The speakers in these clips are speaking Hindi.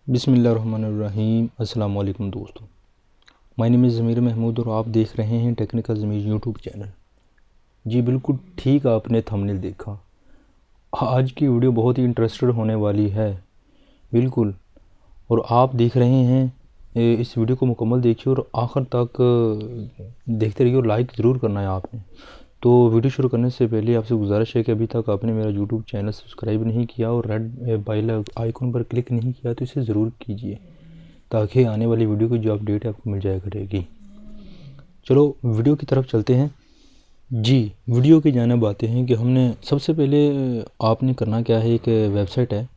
बिस्मिल्लाहिर्रहमानिर्रहीम। अस्सलाम वालेकुम दोस्तों, माय नेम इज़ ज़मीर महमूद और आप देख रहे हैं टेक्निकल ज़मीर यूट्यूब चैनल। जी बिल्कुल ठीक, आपने थंबनेल देखा। आज की वीडियो बहुत ही इंटरेस्टेड होने वाली है, बिल्कुल। और आप देख रहे हैं, इस वीडियो को मुकम्मल देखिए और आखिर तक देखते रहिए और लाइक ज़रूर करना है आपने। तो वीडियो शुरू करने से पहले आपसे गुजारिश है कि अभी तक आपने मेरा यूट्यूब चैनल सब्सक्राइब नहीं किया और रेड बेल आइकन पर क्लिक नहीं किया तो इसे ज़रूर कीजिए, ताकि आने वाली वीडियो की जो अपडेट है आपको मिल जाया करेगी। चलो वीडियो की तरफ चलते हैं। जी वीडियो की जानिब आते हैं कि हमने सबसे पहले आपने करना क्या है। एक वेबसाइट है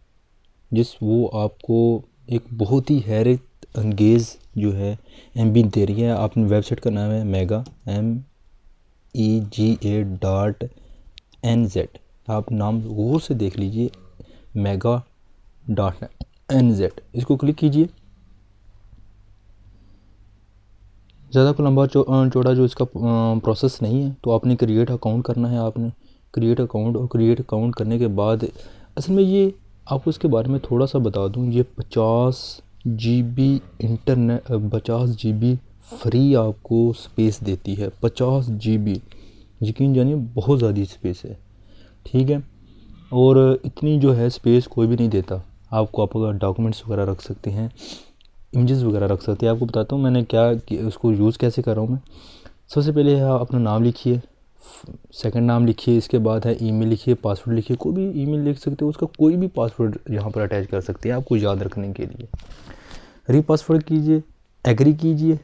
वो आपको एक बहुत ही हैरत अंगेज़ जो है MB दे रही है। आपने वेबसाइट का नाम है MEGA.NZ। आप नाम गौर से देख लीजिए, MEGA.NZ। इसको क्लिक कीजिए। ज़्यादा को लंबा चौड़ा जो इसका प्रोसेस नहीं है, तो आपने क्रिएट अकाउंट करना है। आपने क्रिएट अकाउंट करने के बाद असल में ये आपको इसके बारे में थोड़ा सा बता दूं, ये 50 GB इंटरनेट 50 GB फ्री आपको स्पेस देती है। 50 GB, यकीन जानिए बहुत ज़्यादा स्पेस है, ठीक है। और इतनी जो है स्पेस कोई भी नहीं देता आपको। आप अगर डॉक्यूमेंट्स वगैरह रख सकते हैं, इमेजेस वगैरह रख सकते हैं। आपको बताता हूँ मैंने उसको यूज़ कैसे कर रहा हूँ मैं। सबसे पहले आप अपना नाम लिखिए, सेकंड नाम लिखिए, इसके बाद है ईमेल लिखिए, पासवर्ड लिखिए। कोई भी ईमेल लिख सकते हो, उसका कोई भी पासवर्ड यहाँ पर अटैच कर सकते हैं आपको याद रखने के लिए। रीपासवर्ड कीजिए, एग्री कीजिए,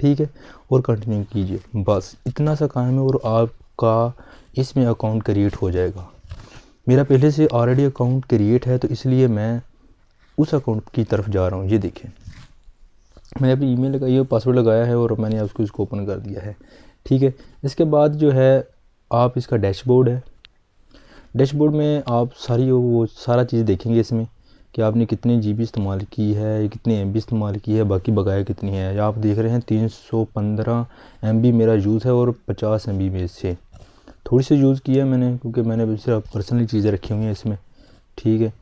ठीक है, और कंटिन्यू कीजिए। बस इतना सा काम है और आपका इसमें अकाउंट क्रिएट हो जाएगा। मेरा पहले से ऑलरेडी अकाउंट क्रिएट है, तो इसलिए मैं उस अकाउंट की तरफ जा रहा हूँ। ये देखें, मैंने अपनी ईमेल लगाई है, पासवर्ड लगाया है और मैंने इसको ओपन कर दिया है, ठीक है। इसके बाद जो है आप इसका डैशबोर्ड है। डैशबोर्ड में आप सारा चीज़ देखेंगे इसमें कि आपने कितने GB इस्तेमाल की है, कितने MB इस्तेमाल की है, बाकी बकाया कितनी है। आप देख रहे हैं 315 MB मेरा यूज़ है और 50 MB में से थोड़ी सी यूज़ की है मैंने, क्योंकि मैंने सिर्फ पर्सनली चीज़ें रखी हुई हैं इसमें, ठीक है।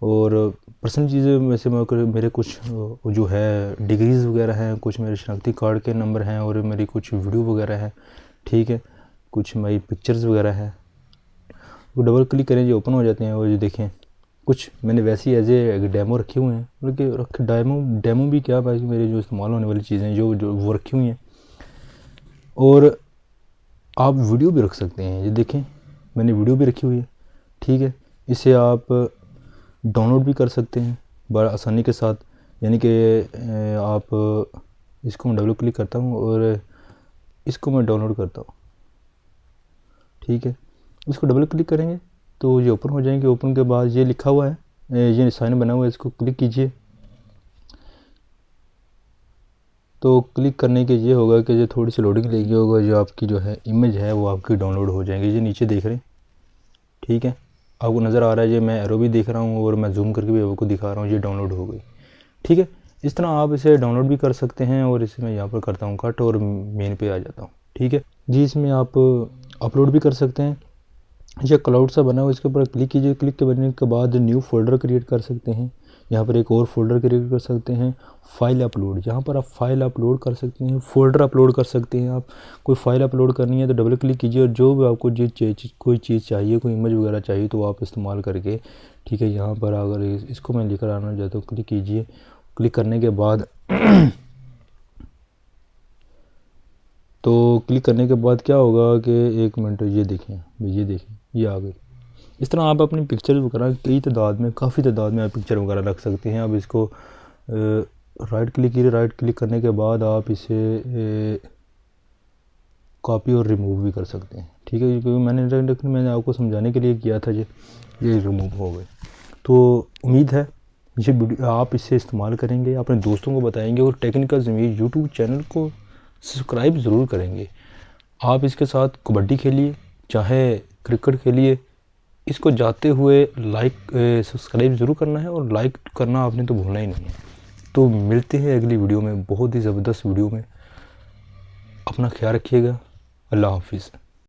और पर्सनल चीज़ें में से मेरे कुछ जो है डिग्रीज़ वगैरह हैं, कुछ मेरे शनाख्ती कार्ड के नंबर हैं और मेरी कुछ वीडियो वगैरह है, ठीक है, कुछ मेरी पिक्चर्स वगैरह है। वो डबल क्लिक करें, जो ओपन हो जाते हैं। और ये देखें, कुछ मैंने वैसे ही एज ए डेमो रखे हुए हैं, बल्कि डेमो भी क्या, बाकी मेरे जो इस्तेमाल होने वाली चीज़ें जो वो रखी हुई हैं। और आप वीडियो भी रख सकते हैं। ये देखें, मैंने वीडियो भी रखी हुई है, ठीक है। इसे आप डाउनलोड भी कर सकते हैं बड़ा आसानी के साथ। यानी कि आप इसको मैं डबल क्लिक करता हूँ और इसको मैं डाउनलोड करता हूँ, ठीक है। इसको डबल क्लिक करेंगे तो ये ओपन हो जाएंगे। ओपन के बाद ये लिखा हुआ है, ये साइन बना हुआ है, इसको क्लिक कीजिए। तो क्लिक करने के ये होगा कि ये थोड़ी सी लोडिंग लेगी होगा, जो आपकी जो है इमेज है वो आपकी डाउनलोड हो जाएंगी। ये नीचे देख रहे हैं, ठीक है, आपको नज़र आ रहा है। ये मैं एरो भी देख रहा हूँ और मैं जूम करके भी आपको दिखा रहा हूँ, ये डाउनलोड हो गई, ठीक है। इस तरह आप इसे डाउनलोड भी कर सकते हैं। और इसे मैं यहाँ पर करता हूँ कट और मेन पे आ जाता हूँ, ठीक है जी। इसमें आप अपलोड भी कर सकते हैं। ये क्लाउड सा बना हुआ, इसके ऊपर क्लिक कीजिए। क्लिक के बनने के बाद न्यू फोल्डर क्रिएट कर सकते हैं। यहाँ पर एक और फोल्डर क्रिएट कर सकते हैं। फाइल अपलोड, यहाँ पर आप फाइल अपलोड कर सकते हैं, फोल्डर अपलोड कर सकते हैं। आप कोई फाइल अपलोड करनी है तो डबल क्लिक कीजिए और जो भी आपको कोई चीज़ चाहिए, कोई इमेज वगैरह चाहिए, तो आप इस्तेमाल करके, ठीक है। यहाँ पर अगर इसको मैं लेकर आना चाहता हूँ, क्लिक कीजिए। क्लिक करने के बाद तो क्लिक करने के बाद क्या होगा कि एक मिनट, ये देखें, ये आ गई। इस तरह आप अपनी पिक्चर वगैरह कई तादाद में, काफ़ी तादाद में आप पिक्चर वगैरह रख सकते हैं। अब इसको राइट क्लिक कीजिए। राइट क्लिक करने के बाद आप इसे कॉपी और रिमूव भी कर सकते हैं, ठीक है। क्योंकि मैंने आपको समझाने के लिए किया था, ये रिमूव हो गए। तो उम्मीद है ये वीडियो आप इससे इस्तेमाल करेंगे, अपने दोस्तों को बताएंगे और टेक्निकल ज़मीर यूट्यूब चैनल को सब्सक्राइब ज़रूर करेंगे। आप इसके साथ कबड्डी खेलिए, चाहे क्रिकेट खेलिए, इसको जाते हुए लाइक सब्सक्राइब ज़रूर करना है और लाइक करना आपने तो भूलना ही नहीं है। तो मिलते हैं अगली वीडियो में, बहुत ही ज़बरदस्त वीडियो में। अपना ख्याल रखिएगा। अल्लाह हाफिज़।